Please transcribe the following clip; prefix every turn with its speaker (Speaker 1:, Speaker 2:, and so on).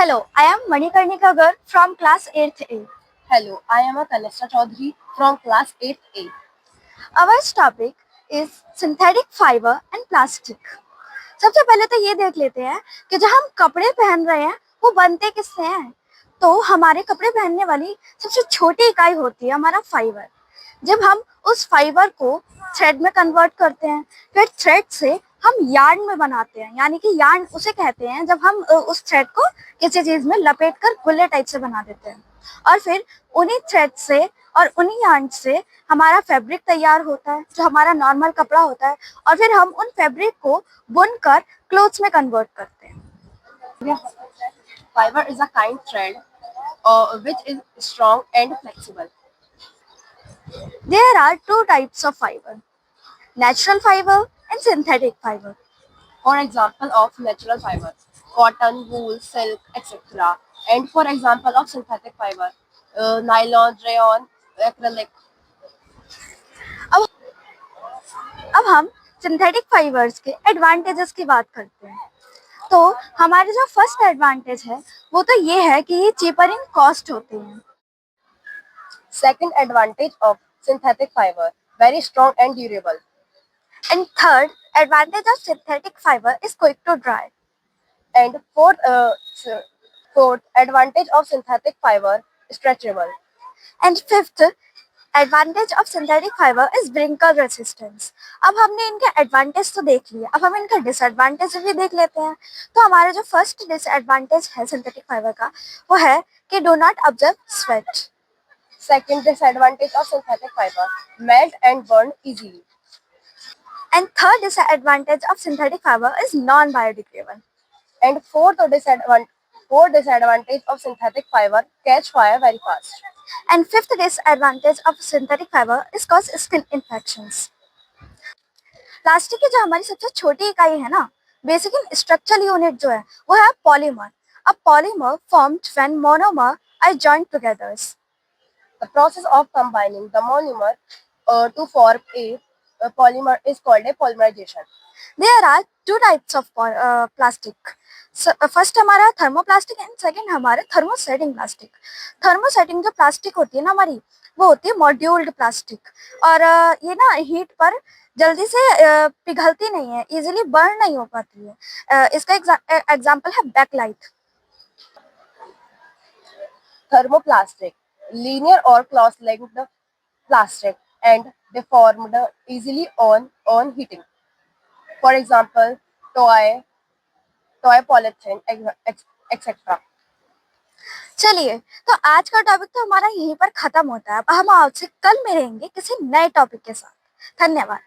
Speaker 1: Hello, I am Manikarnika Garg from class 8th A.
Speaker 2: Hello, I am Kanishka Chaudhary from class 8th A.
Speaker 1: Our topic is synthetic fiber and plastic. सबसे पहले तो ये देख लेते हैं कि जो हम कपड़े पहन रहे हैं वो बनते किससे हैं। तो हमारे कपड़े पहनने वाली सबसे छोटी इकाई होती है हमारा फाइबर। जब हम उस फाइबर को थ्रेड में कन्वर्ट करते हैं, फिर थ्रेड से हम यार्न में बनाते हैं, यानी कि यार्न उसे कहते हैं जब हम उस थ्रेड को किसी चीज में लपेट कर गुल्ले टाइप से बना देते हैं। और फिर उन्हीं थ्रेड से और उन्हीं यार्न से हमारा फैब्रिक तैयार होता है, जो हमारा नॉर्मल कपड़ा होता है। और फिर हम उन फैब्रिक को बुनकर क्लोथ्स में कन्वर्ट करते हैं।
Speaker 2: Fiber is a kind thread which is strong and flexible.
Speaker 1: There are two types of fiber: natural fiber and synthetic fiber.
Speaker 2: For example of natural fiber, cotton, wool, silk, etc. And for example of synthetic fiber, nylon, rayon, acrylic.
Speaker 1: अब अब हम synthetic fibres के advantages की बात करते हैं। तो हमारे जो फर्स्ट एडवांटेज है वो तो ये है कि ये चीपर इन कॉस्ट होते हैं।
Speaker 2: Second advantage of synthetic fiber, very strong and durable.
Speaker 1: And third advantage of synthetic fiber is quick to dry.
Speaker 2: And fourth advantage of synthetic fiber, stretchable.
Speaker 1: And fifth advantage of synthetic fibre is wrinkle resistance. अब हमने इनके advantage तो देख लिए, अब हम इनका disadvantage भी देख लेते हैं। तो हमारा जो फर्स्ट डिसएडवांटेज है सिंथेटिक फाइबर का वो है कि do not observe sweat.
Speaker 2: Second disadvantage of synthetic fiber, melt and burn easily.
Speaker 1: And third disadvantage of synthetic fiber is non-biodegradable.
Speaker 2: And fourth disadvantage of synthetic fiber, catch fire very fast.
Speaker 1: And fifth disadvantage of synthetic fiber is cause skin infections. Plastic की जो हमारी सबसे छोटी इकाई है ना, basic structural unit जो है वो है polymer. A polymer formed when monomer are joined together.
Speaker 2: The process of combining the monomer to form a polymer is called a polymerization.
Speaker 1: There are two types of plastic. First हमारा thermoplastic and second हमारे thermosetting plastic. Thermosetting जो plastic होती है ना हमारी, वो होती है मॉड्यूल्ड प्लास्टिक। और ये ना हीट पर जल्दी से पिघलती नहीं है, इजीली बर्न नहीं हो पाती है। इसका एग्जांपल है backlight.
Speaker 2: Thermoplastic, linear or cross-linked plastic and deformed easily on heating. For example, toy polythene, etc.
Speaker 1: चलिए, तो आज का टॉपिक तो हमारा यहीं पर खत्म होता है। अब हम आपसे कल मिलेंगे किसी नए टॉपिक के साथ। धन्यवाद।